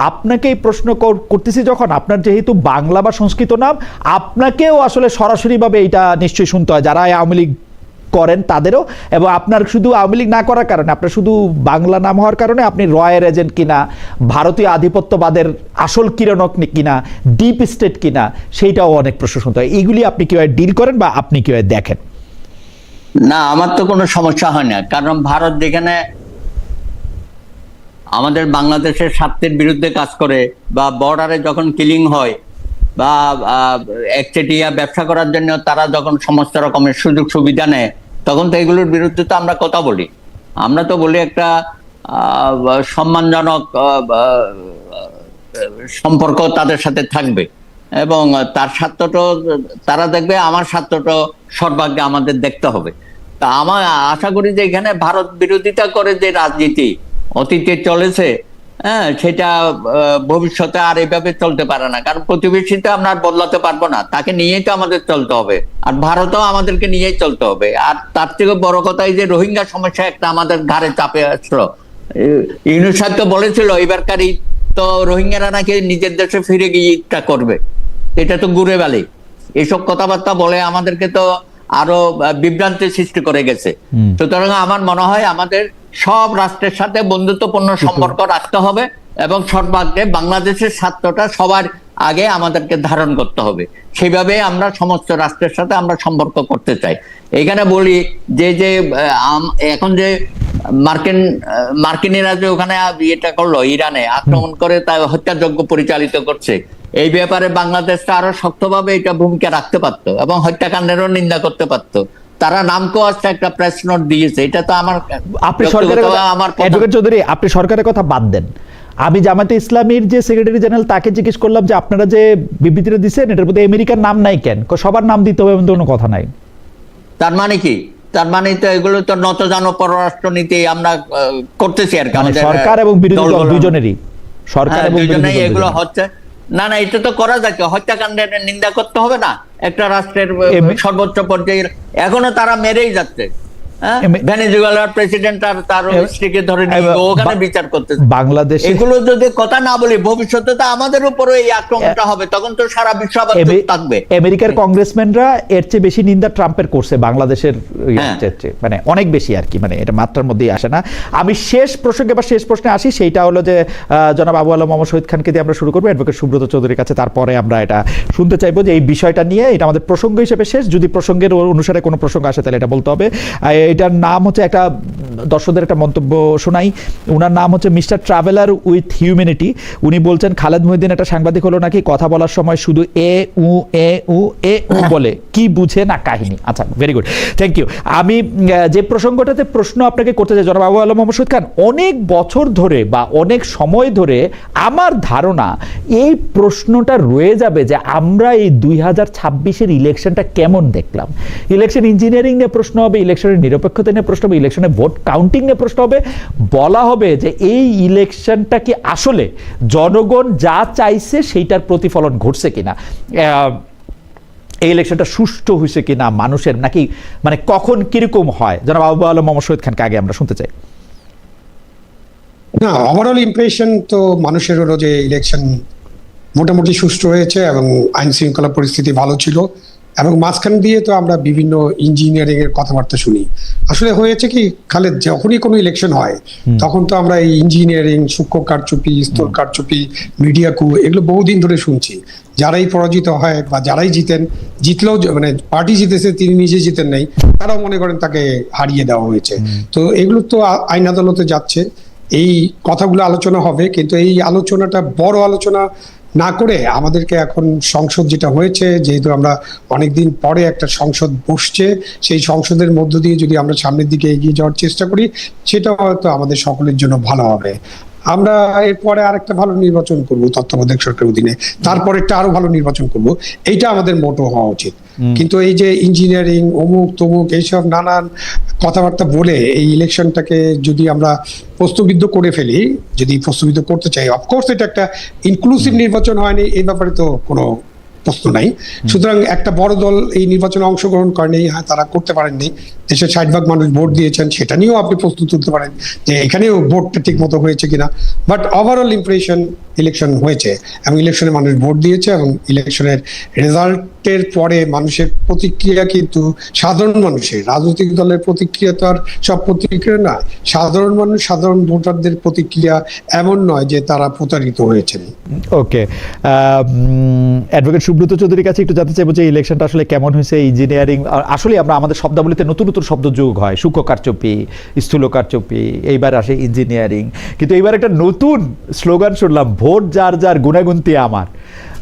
Speaker 2: আপনাকে এই প্রশ্ন করতেছি, যখন আপনার যেহেতু বাংলা বা সংস্কৃত নাম, আপনাকেও আসলে সরাসরিভাবে এটা নিশ্চয়ই শুনতে হয় যারা আওয়ামী লীগ করেন তাদেরও, এবং আপনার শুধু আওয়ামী লীগ না করার কারণে, আপনার শুধু বাংলা নাম হওয়ার কারণে আপনি রয়ের এজেন্ট কিনা, ভারতীয় আধিপত্যবাদের আসল কিরণক কিনা, ডিপ স্টেট কিনা, সেইটাও অনেক প্রশ্ন শুনতে হয়। এইগুলি আপনি কিভাবে ডিল করেন বা আপনি কিভাবে দেখেন?
Speaker 3: না, আমার তো কোনো সমস্যা হয় না, কারণ ভারত যেখানে আমাদের বাংলাদেশের স্বার্থের বিরুদ্ধে কাজ করে, বা বর্ডারে যখন কিলিং হয়, বা একচেটিয়া ব্যবসা করার জন্য তারা যখন সমস্ত রকমের সুযোগ সুবিধা নেয়, তখন তো এগুলোর বিরুদ্ধে তো আমরা কথা বলি। আমরা তো বলি একটা সম্মানজনক সম্পর্ক তাদের সাথে থাকবে, এবং তার স্বার্থটা তারা দেখবে, আমার স্বার্থটা সর্বাগ্যে আমাদের দেখতে হবে। তা আমার আশা করি যে এখানে ভারত বিরোধিতা করে যে রাজনীতি অতীতে চলেছে, হ্যাঁ, সেটা ভবিষ্যতে আর এইভাবে চলতে পারে না, কারণ প্রতিবেশীতে আমরা আর বদলাতে পারবো না, তাকে নিয়েই তো আমাদের চলতে হবে, আর ভারতও আমাদেরকে নিয়েই চলতে হবে। আর তার থেকে বড় কথা, এই যে রোহিঙ্গা সমস্যা একটা আমাদের ঘাড়ে চাপে আসলো, ইউনূস সাহেব তো বলেছিল এবারকার ঈদ তো রোহিঙ্গারা নাকি নিজের দেশে ফিরে গিয়ে ঈদটা করবে, এটা তো ঘুরে বেলে এসব কথাবার্তা বলে আমাদেরকে তো আরো বিভ্রান্তি সৃষ্টি করে গেছে। সুতরাং আমার মনে হয় আমাদের সব রাষ্ট্রের সাথে বন্ধুত্বপূর্ণ সম্পর্ক রাখতে হবে, এবং সর্বাগ্রে বাংলাদেশের স্বার্থটা সবার আগে আমাদেরকে ধারণ করতে হবে। সেইভাবে আমরা সমস্ত রাষ্ট্রের সাথে আমরা সম্পর্ক করতে চাই। এখানে বলি যে এখন যে মার্কিনীরা যে ওখানে এটা করলো, ইরানে আক্রমণ করে তা হত্যাযজ্ঞ পরিচালিত করছে, এই ব্যাপারে বাংলাদেশটা আরো শক্তভাবে এটা ভূমিকা রাখতে পারতো, এবং হত্যাকাণ্ডেরও নিন্দা করতে পারতো। তারা নামকেও আজকে একটা প্রেস নোট দিয়েছে। এটা তো আমার,
Speaker 2: আপনি অ্যাডভোকেট চৌধুরী, আপনি সরকারের কথা বাদ দেন, আমি জামাতে ইসলামীর যে সেক্রেটারি জেনারেল তাকে জিজ্ঞেস করলাম যে আপনারা যে বিবৃতিটা দিচ্ছেন এটার মধ্যে আমেরিকার নাম নাই কেন? সবার নাম দিতে হবে এমন কোনো কথা নাই।
Speaker 3: তার মানে কি? তার মানে তো এগুলো তো নতজানো পররাষ্ট্রনীতি আমরা করতেছি আর কি,
Speaker 2: মানে
Speaker 3: আমাদের
Speaker 2: সরকার এবং বিরোধী দল
Speaker 3: দলগুলো-
Speaker 2: দুজনেরই, সরকার
Speaker 3: হ্যাঁ,
Speaker 2: এবং বিরোধী
Speaker 3: দুজনেই
Speaker 2: দল
Speaker 3: এগুলো
Speaker 2: দুজনেরই।
Speaker 3: হচ্ছে। না না, এটা তো করা যায়, হত্যাকাণ্ডের নিন্দা করতে হবে না একটা রাষ্ট্রের সর্বোচ্চ পর্যায়ে? এখনো তারা মেরেই যাচ্ছে। হ্যাঁ, ভেনেজুয়েলার প্রেসিডেন্ট আর তার স্ত্রীকে ধরে নিয়ে ওখানে বিচার করতেছে।
Speaker 2: বাংলাদেশে
Speaker 3: এগুলো যদি কথা না বলি, ভবিষ্যতে তো আমাদের উপরও এই আক্রমণটা হবে, তখন তো সারা বিশ্ব আবার চুপ থাকবে।
Speaker 2: আমেরিকার কংগ্রেসম্যানরা এর চেয়ে বেশি নিন্দা ট্রাম্পের করছে বাংলাদেশের
Speaker 3: হ্যাঁ।
Speaker 2: চেয়ে, মানে অনেক বেশি আর কি, মানে এটা মাত্রার মধ্যেই আসে না। আমি শেষ প্রসঙ্গে বা শেষ প্রশ্নে আসি, সেইটা হলো যে জনাব আবু আলম মোহাম্মদ শহীদ খানকে দিয়ে আমরা শুরু করবো, অ্যাডভোকেট সুব্রত চৌধুরীর কাছে, তারপরে আমরা এটা শুনতে চাইবো যে এই বিষয়টা নিয়ে, এটা আমাদের প্রসঙ্গ হিসেবে শেষ, যদি প্রসঙ্গের অনুসারে কোনো প্রসঙ্গ আসে তাহলে এটা বলতে হবে। এটার নাম হচ্ছে, একটা দর্শকদের একটা মন্তব্য শোনাই, উনার নাম হচ্ছে মিস্টার ট্রাভেলার উইথ হিউম্যানিটি। উনি বলছেন খালেদ মহিউদ্দিন একটা সাংবাদিক হলো নাকি, কথা বলার সময় শুধু এ উ বলে, কি বুঝে না কাহিনী। আচ্ছা, ভেরি গুড, থ্যাংক ইউ। আমি যে প্রসঙ্গটাতে প্রশ্ন আপনাকে করতে চাই জনাব আবু আলম মোহাম্মদ শহীদ খান, অনেক বছর ধরে বা অনেক সময় ধরে আমার ধারণা এই প্রশ্নটা রয়ে যাবে যে আমরা এই 2026-এর ইলেকশনটা কেমন দেখলাম। ইলেকশন ইঞ্জিনিয়ারিং নিয়ে প্রশ্ন হবে, ইলেকশনের নিরপেক্ষতা নিয়ে প্রশ্ন হবে, ইলেকশনে ভোট কাউন্টিং নিয়ে প্রশ্ন হবে। বলা হবে যে এই ইলেকশনটা কি আসলে জনগণ যা চাইছে সেইটার প্রতিফলন ঘটছে কিনা, এই ইলেকশনটা সুষ্ঠু হয়েছে কিনা মানুষের, নাকি মানে কখন কিরকম হয়। জনাব আবু আলম মোহাম্মদ শহীদ খানকে আগে আমরা শুনতে চাই।
Speaker 1: না, ওভারঅল ইমপ্রেশন তো মানুষের হলো যে ইলেকশন মোটামুটি সুষ্ঠু হয়েছে এবং আইন শৃঙ্খলা পরিস্থিতি ভালো ছিল, এবং মাঝখান দিয়ে তো আমরা বিভিন্ন ইঞ্জিনিয়ারিং এর কথাবার্তা শুনি। আসলে হয়েছে কি খালেদ, যখনই কোনো ইলেকশন হয় তখন তো আমরা এই ইঞ্জিনিয়ারিং, সূক্ষ্ম কারচুপি, স্থূল কারচুপি, মিডিয়া কু, এগুলো বহুদিন ধরে শুনছি। যারাই পরাজিত হয় বা যারাই জিতলেও মানে পার্টি জিতেছে, তিনি নিজে জিতেন নাই, তারাও মনে করেন তাকে হারিয়ে দেওয়া হয়েছে। তো এগুলো তো আইন আদালতে যাচ্ছে, এই কথাগুলো আলোচনা হবে, কিন্তু এই আলোচনাটা বড় আলোচনা না করে আমাদেরকে এখন সংসদ যেটা হয়েছে, যেহেতু আমরা অনেকদিন পরে একটা সংসদ বসছে, সেই সংসদের মধ্য দিয়ে যদি আমরা সামনের দিকে এগিয়ে যাওয়ার চেষ্টা করি, সেটা হয়তো আমাদের সকলের জন্য ভালো হবে। আমরা এরপরে আরেকটা ভালো নির্বাচন করব তত্ত্বাবধায়ক সরকারের অধীনে, তারপরে একটা আরো ভালো নির্বাচন করব, এইটা আমাদের মোটো হওয়া উচিত। কিন্তু এই যে ইঞ্জিনিয়ারিং, অমুক তমুক, এইসব নানান কথাবার্তা বলে এই ইলেকশনটাকে যদি আমরা প্রশ্নবিদ্ধ করে ফেলি, যদি প্রশ্নবিদ্ধ করতে চাই, অফকোর্স এটা একটা ইনক্লুসিভ নির্বাচন হয়নি, এই ব্যাপারে তো কোনো প্রশ্ন নাই। সুতরাং একটা বড় দল এই নির্বাচনে অংশগ্রহণ করেনি, হ্যাঁ তারা করতে পারেননি, দেশের 60% মানুষ ভোট দিয়েছেন, সেটা নিয়েও আপনি প্রশ্ন তুলতে পারেন যে এখানেও ভোটটা ঠিক মতো হয়েছে কিনা। বাট ওভারঅল ইমপ্রেশন ইলেকশন হয়েছে এবং ইলেকশনে মানুষ ভোট দিয়েছে, এবং ইলেকশনের রেজাল্টের পরে মানুষের প্রতিক্রিয়া কিন্তু সাধারণ মানুষের, রাজনৈতিক দলের প্রতিক্রিয়া তো আর সব প্রতিক্রিয়া নয়, সাধারণ মানুষ, সাধারণ ভোটারদের প্রতিক্রিয়া এমন নয় যে তারা প্রতারিত হয়েছেন।
Speaker 2: ওকে, অ্যাডভোকেট সুব্রত চৌধুরীর কাছে একটু জানতে চাইবো যে ইলেকশনটা আসলে কেমন হয়েছে। ইঞ্জিনিয়ারিং, আসলে আমরা আমাদের শব্দাবলিতে নতুন নতুন শব্দ যোগ হয়, সূক্ষ্ম কারচুপি, স্থূল কারচুপি, এইবার আসে ইঞ্জিনিয়ারিং, কিন্তু এইবার একটা নতুন স্লোগান শুনলাম, ভোট যার যার গুণাগুন্তি আমার।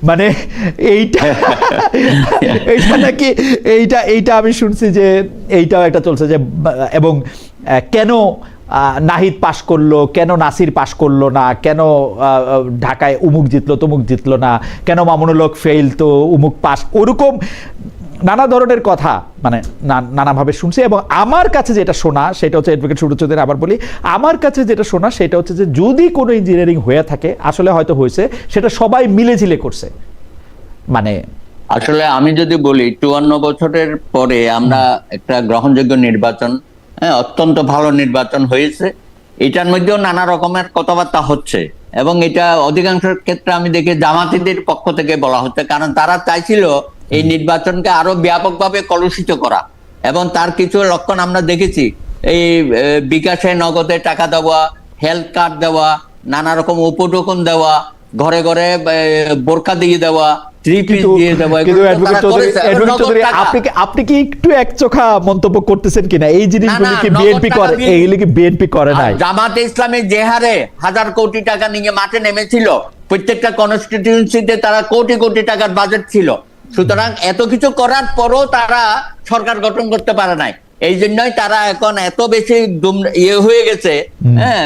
Speaker 2: মানে এইটা এইটা নাকি এইটা আমি শুনছি যে এইটাও একটা চলছে যে, এবং কেন নাহিদ পাশ করলো, কেন নাসির পাশ করলো না, কেন ঢাকায় উমুক জিতলো তমুক জিতলো না, কেন মামুনুল হক ফেইল তো উমুক পাশ, ওরকম নানা ধরনের কথা মানে নানাভাবে শুনছি। এবং আমার কাছে যেটা শোনা সেটা হচ্ছে, অ্যাডভোকেট সুব্রত চৌধুরী আবার বলি, আমার কাছে যেটা শোনা সেটা হচ্ছে যে যদি কোনো ইঞ্জিনিয়ারিং হয়ে থাকে, আসলে হয়তো হয়েছে, সেটা সবাই মিলেঝিলে করছে। মানে
Speaker 3: আসলে আমি যদি বলি, 54 বছরের পরে আমরা একটা গ্রহণযোগ্য নির্বাচন, হ্যাঁ অত্যন্ত ভালো নির্বাচন হয়েছে, এটার মধ্যেও নানা রকমের কথাবার্তা হচ্ছে, এবং এটা অধিকাংশ ক্ষেত্রে আমি দেখি জামাতিদের পক্ষ থেকে বলা হচ্ছে, কারণ তারা চাইছিল এই নির্বাচনকে আরো ব্যাপকভাবে কলুষিত করা, এবং তার কিছু লক্ষণ আমরা দেখেছি। এই বিকাশে নগদে টাকা দেওয়া, হেলথ কার্ড দেওয়া, নানা রকম উপটোকন দেওয়া, ঘরে ঘরে বোরকা দিয়ে দেওয়া,
Speaker 2: আপনি কি একটু একচোখা মন্তব্য করতেছেন কিনা এই জিনিসগুলি কি বিএনপি করে? এইগুলি কি বিএনপি করে নাই?
Speaker 3: জামাতে ইসলামী যে হারে 1000 কোটি টাকা নিয়ে মাঠে নেমেছিল, প্রত্যেকটা কনস্টিটিউয়েন্সিতে তারা কোটি কোটি টাকার বাজেট ছিল, সুতরাং এত কিছু করার পরও তারা সরকার গঠন করতে পারে নাই। এই জন্যই তারা এখন এত বেশি হয়ে গেছে, হ্যাঁ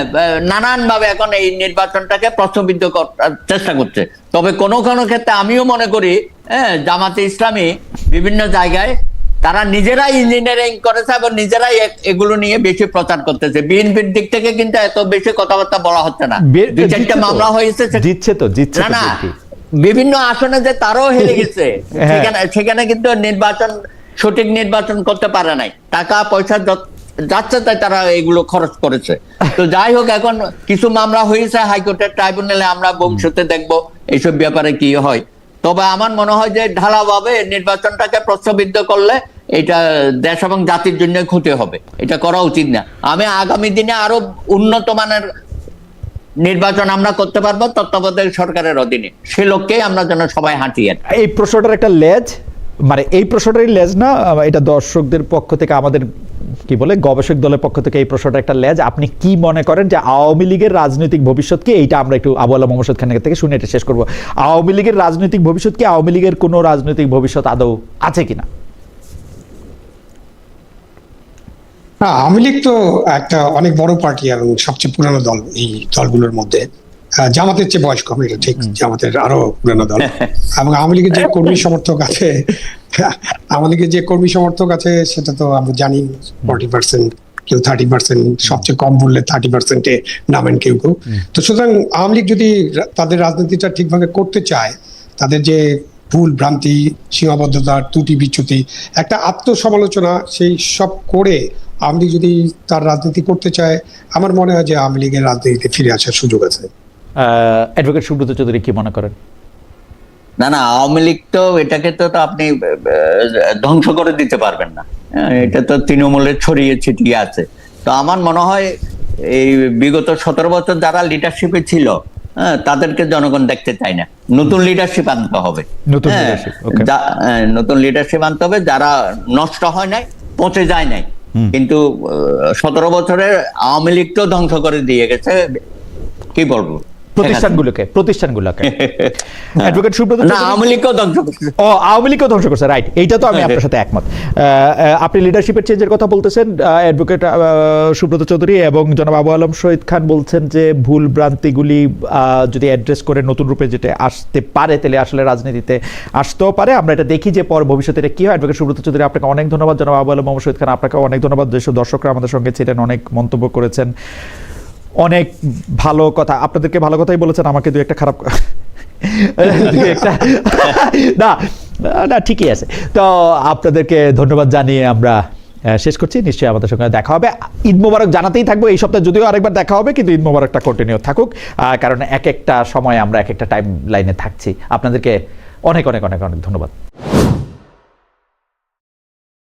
Speaker 3: নানান ভাবে এখন এই নির্বাচনটাকে প্রশ্নবিদ্ধ করার চেষ্টা করছে। তবে কোনো কোনো ক্ষেত্রে আমিও মনে করি, হ্যাঁ জামাতে ইসলামী বিভিন্ন জায়গায় তারা নিজেরাই ইঞ্জিনিয়ারিং করেছে এবং নিজেরাই এগুলো নিয়ে বেশি প্রচার করতেছে। বিএনপির দিক থেকে কিন্তু এত বেশি কথাবার্তা বলা হচ্ছে না। দুই চারটা মামলা হয়েছে,
Speaker 2: জিতছে
Speaker 3: না না, বিভিন্ন আসনে যে তারাও হেরে গেছে, সেখানে কিন্তু সঠিক নির্বাচন করতে পারে নাই, টাকা পয়সা যাচ্ছে তাই তারা এগুলো খরচ করেছে। তো যাই হোক, এখন কিছু মামলা হয়েছে হাইকোর্টের ট্রাইব্যুনালে, আমরা ভবিষ্যতে দেখবো এইসব ব্যাপারে কি হয়। তবে আমার মনে হয় যে ঢালাভাবে নির্বাচনটাকে প্রশ্নবিদ্ধ করলে এটা দেশ এবং জাতির জন্য ক্ষতি হবে, এটা করা উচিত না। আমি আগামী দিনে আরো উন্নত মানের নির্বাচন আমরা করতে পারবো তত্ত্বাবধায়ক সরকারের অধীনে, সে লক্ষ্যেই আমরা যেন সবাই হাঁটি।
Speaker 2: এই প্রশ্নটার একটা লেজ, মানে এই প্রশ্নটারই লেজ না, এটা দর্শকদের পক্ষ থেকে, আমাদের কি বলে গবেষক দলের পক্ষ থেকে এই প্রশ্নটা একটা লেজ। আপনি কি মনে করেন যে আওয়ামী লীগের রাজনৈতিক ভবিষ্যৎ কি? এইটা আমরা একটু আবু আলা মোহাম্মদ খানের থেকে শুনে এটা শেষ করবো। আওয়ামী লীগের রাজনৈতিক ভবিষ্যৎ কি? আওয়ামী লীগের কোনো রাজনৈতিক ভবিষ্যৎ আদৌ আছে কিনা?
Speaker 1: না, আওয়ামী লীগ তো একটা অনেক বড় পার্টি এবং সবচেয়ে পুরানো দল এই দলগুলোর মধ্যে। জামাতের চেয়ে বয়স কম, এটা ঠিক, জামাতের আরো পুরানো দল। এবং আওয়ামী লীগের যে কর্মী সমর্থক আছে, আওয়ামী লীগের যে কর্মী সমর্থক আছে সেটা তো আমরা জানি 40%, কেউ 30%, সবচেয়ে কম বললে 30%-এ নামেন কেউ কেউ। তো সুতরাং আওয়ামী লীগ যদি তাদের রাজনীতিটা ঠিকভাবে করতে চায়, তাদের যে ভুল ভ্রান্তি, সীমাবদ্ধতা, ত্রুটি বিচ্যুতি, একটা আত্মসমালোচনা, সেই সব করে আওয়ামী লীগ যদি তার রাজনীতি করতে চায়, আমার মনে হয় যে আওয়ামী লীগের রাজনীতিতে ফিরে আসার সুযোগ আছে।
Speaker 2: অ্যাডভোকেট সুব্রত চৌধুরী কি মনে করেন?
Speaker 3: না না, আওয়ামী লীগ তো এটাকে তো আপনি ধ্বংস করে দিতে পারবেন না, এটা তো তৃণমূলে ছড়িয়ে ছিটিয়ে আছে। তো আমার মনে হয় এই বিগত 17 বছর যারা লিডারশিপে ছিল, তাদেরকে জনগণ দেখতে চায় না, নতুন লিডারশিপ আনতে হবে। নতুন লিডারশিপ আনতে হবে যারা নষ্ট হয় নাই, পচে যায় নাই। কিন্তু 17 বছরের আওয়ামী লীগ তো ধ্বংস করে দিয়ে গেছে, কি বলবো,
Speaker 2: প্রতিষ্ঠানগুলোকে অ্যাডভোকেট সুব্রত
Speaker 3: না, আওয়ামী লীগকেও ধ্বংস করছে।
Speaker 2: ও, আওয়ামী লীগকেও ধ্বংস করছে, রাইট। এইটা তো আমি আপনার সাথে একমত। আপনি লিডারশিপের চেঞ্জের কথা বলতেছেন, অ্যাডভোকেট সুব্রত চৌধুরী, এবং জনাব আবু আলম শহীদ খান বলছেন যে ভুল ভ্রান্তিগুলি যদি অ্যাড্রেস করে নতুন রূপে যেটা আসতে পারে, তাহলে আসলে রাজনীতিতে আসতেও পারে। আমরা এটা দেখি যে ভবিষ্যতে এটা কি হয়। অ্যাডভোকেট সুব্রত চৌধুরী, আপনাকে অনেক ধন্যবাদ। জনাব আবু আলম শহীদ খান, আপনাকে অনেক ধন্যবাদ। যেসব দর্শকরা আমাদের সঙ্গে ছিলেন, অনেক মন্তব্য করেছেন, অনেক ভালো কথা, আপনাদেরকে ভালো কথাই বলেছেন, আমাকে দু একটা খারাপ না না, ঠিকই আছে। তো আপনাদেরকে ধন্যবাদ জানিয়ে আমরা শেষ করছি। নিশ্চয়ই আমাদের সঙ্গে দেখা হবে। ঈদ মোবারক জানাতেই থাকবো এই সপ্তাহে, যদিও আরেকবার দেখা হবে, কিন্তু ঈদ মোবারকটা কন্টিনিউ থাকুক, কারণ এক একটা সময় আমরা এক একটা টাইম লাইনে থাকছি। আপনাদেরকে অনেক অনেক অনেক অনেক ধন্যবাদ।